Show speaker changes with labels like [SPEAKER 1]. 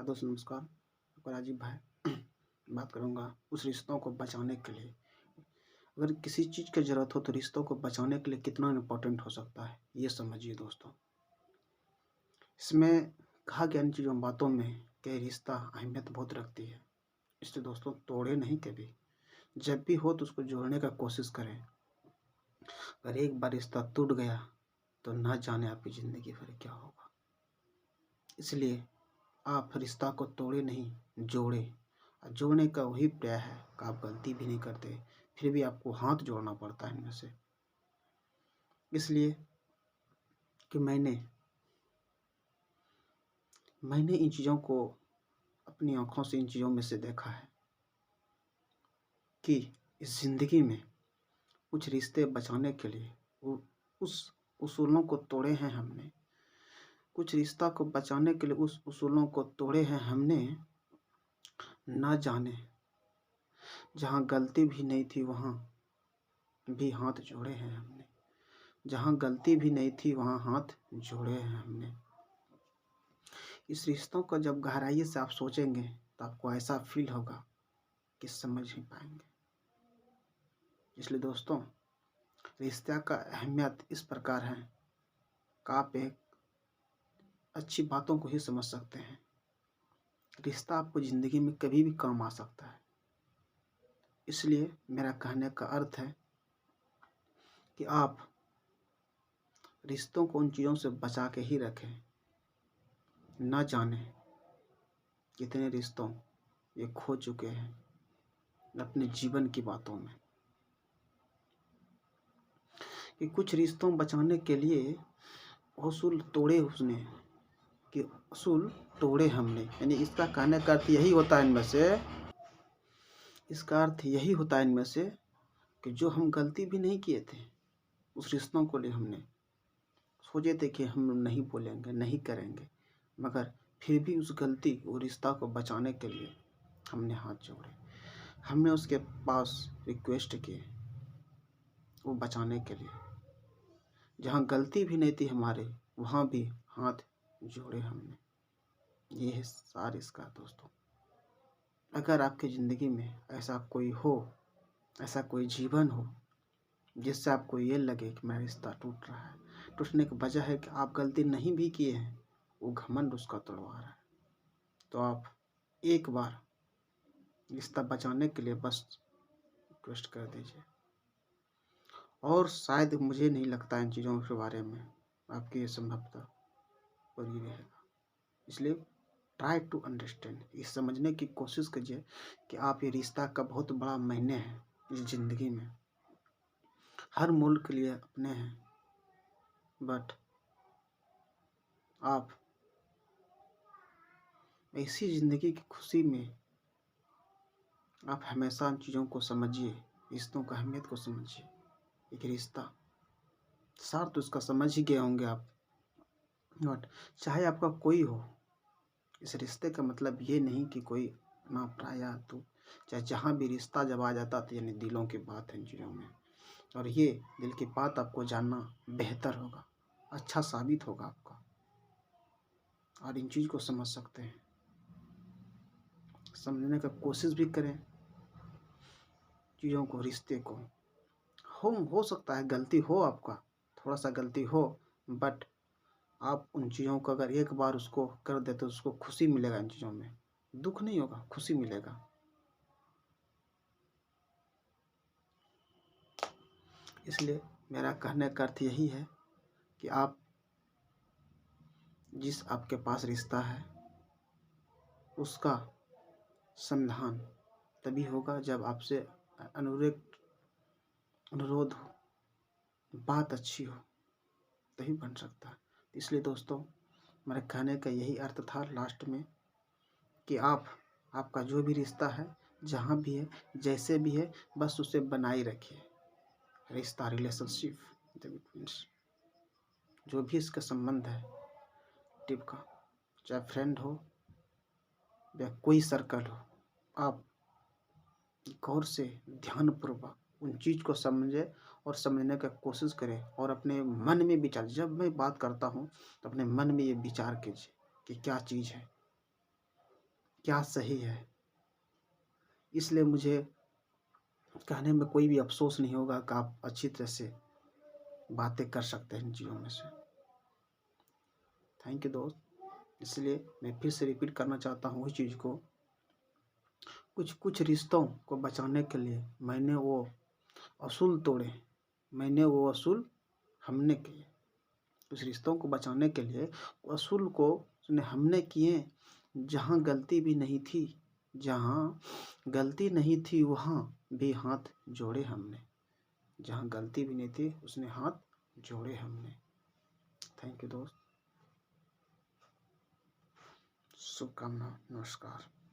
[SPEAKER 1] दोस्तों नमस्कार। मैं राजीव भाई बात करूँगा उस रिश्तों को बचाने के लिए। अगर किसी चीज़ की ज़रूरत हो तो रिश्तों को बचाने के लिए कितना इम्पोर्टेंट हो सकता है, ये समझिए दोस्तों। इसमें कहा गया इन चीज़ों बातों में कि रिश्ता अहमियत बहुत रखती है, इसलिए दोस्तों तोड़े नहीं कभी। जब भी हो तो उसको जोड़ने का कोशिश करें। अगर एक बार रिश्ता टूट गया तो ना जाने आपकी ज़िंदगी भर क्या होगा। इसलिए आप रिश्ता को तोड़े नहीं, जोड़े। जोड़ने का वही प्रयास है कि आप गलती भी नहीं करते, फिर भी आपको हाथ जोड़ना पड़ता है इनमें से। इसलिए कि मैंने इन चीज़ों को अपनी आँखों से इन चीज़ों में से देखा है कि इस ज़िंदगी में कुछ रिश्ते बचाने के लिए उस उसूलों को तोड़े हैं हमने। कुछ रिश्ता को बचाने के लिए उस उसूलों को तोड़े हैं हमने। ना जाने जहाँ गलती भी नहीं थी वहाँ भी हाथ जोड़े हैं हमने। जहाँ गलती भी नहीं थी वहाँ हाथ जोड़े हैं हमने। इस रिश्तों को जब गहराई से आप सोचेंगे तो आपको ऐसा फील होगा कि समझ नहीं पाएंगे। इसलिए दोस्तों रिश्ते का अहमियत इस प्रकार है कि आप एक अच्छी बातों को ही समझ सकते हैं। रिश्ता आपको ज़िंदगी में कभी भी काम आ सकता है। इसलिए मेरा कहने का अर्थ है कि आप रिश्तों को उन चीज़ों से बचा के ही रखें। न जाने कितने रिश्तों ये खो चुके हैं अपने जीवन की बातों में। कि कुछ रिश्तों बचाने के लिए उसूल तोड़े उसने, कि उसूल तोड़े हमने। यानी इसका कहने का अर्थ यही होता है इनमें से कि जो हम गलती भी नहीं किए थे उस रिश्तों को लिए हमने सोचे थे कि हम नहीं बोलेंगे, नहीं करेंगे, मगर फिर भी उस गलती वो रिश्ता को बचाने के लिए हमने हाथ जोड़े। हमने उसके पास रिक्वेस्ट की वो बचाने के लिए। जहाँ गलती भी नहीं थी हमारे वहाँ भी हाथ जोड़े हमने। ये है सार इसका दोस्तों। अगर आपकी ज़िंदगी में ऐसा कोई हो, ऐसा कोई जीवन हो जिससे आपको ये लगे कि मेरा रिश्ता टूट रहा है, टूटने की वजह है कि आप गलती नहीं भी किए हैं, वो घमंड उसका तोड़वा रहा है, तो आप एक बार रिश्ता बचाने के लिए बस रिक्वेस्ट कर दीजिए। और शायद मुझे नहीं लगता इन चीज़ों के बारे में आपकी ये संभवतः पूरी रहेगा। इसलिए ट्राई टू अंडरस्टैंड, ये समझने की कोशिश कीजिए कि आप ये रिश्ता का बहुत बड़ा मायने है इस ज़िंदगी में। हर मूल के लिए अपने हैं, बट आप ऐसी ज़िंदगी की खुशी में आप हमेशा इन चीज़ों को समझिए, रिश्तों का अहमियत को समझिए। एक रिश्ता सार तो उसका समझ ही गए होंगे आप, बट चाहे आपका कोई हो, इस रिश्ते का मतलब ये नहीं कि कोई ना पराया तो चाहे जहाँ भी रिश्ता जब आ जाता तो यानी दिलों की बात है इन चीज़ों में। और ये दिल की बात आपको जानना बेहतर होगा, अच्छा साबित होगा आपका, और इन चीज़ को समझ सकते हैं। समझने का कोशिश भी करें चीज़ों को, रिश्ते को। हो सकता है गलती हो, आपका थोड़ा सा गलती हो, बट आप उन चीज़ों को अगर एक बार उसको कर दे तो उसको खुशी मिलेगा। इन चीज़ों में दुख नहीं होगा, खुशी मिलेगा। इसलिए मेरा कहने का अर्थ यही है कि आप जिस आपके पास रिश्ता है उसका समाधान तभी होगा जब आपसे अनुरोध हो, बात अच्छी हो, तभी बन सकता है। इसलिए दोस्तों मेरे कहने का यही अर्थ था लास्ट में कि आपका जो भी रिश्ता है, जहाँ भी है, जैसे भी है, बस उसे बनाए रखिए। रिश्ता, रिलेशनशिप, जो भी इसका संबंध है टिप का, चाहे फ्रेंड हो या कोई सर्कल हो, आप गौर से ध्यानपूर्वक उन चीज़ को समझे और समझने का कोशिश करें और अपने मन में विचार। जब मैं बात करता हूँ तो अपने मन में ये विचार कीजिए कि क्या चीज़ है, क्या सही है। इसलिए मुझे कहने में कोई भी अफ़सोस नहीं होगा कि आप अच्छी तरह से बातें कर सकते हैं इन चीज़ों में से। थैंक यू दोस्त। इसलिए मैं फिर से रिपीट करना चाहता हूँ उस चीज़ को, कुछ रिश्तों को बचाने के लिए मैंने वो असूल तोड़े, मैंने वो असूल हमने किए। उस रिश्तों को बचाने के लिए असूल को हमने किए। जहाँ गलती भी नहीं थी, जहाँ गलती नहीं थी वहाँ भी हाथ जोड़े हमने। जहाँ गलती भी नहीं थी उसने हाथ जोड़े हमने। थैंक यू दोस्त। शुभकामना। नमस्कार।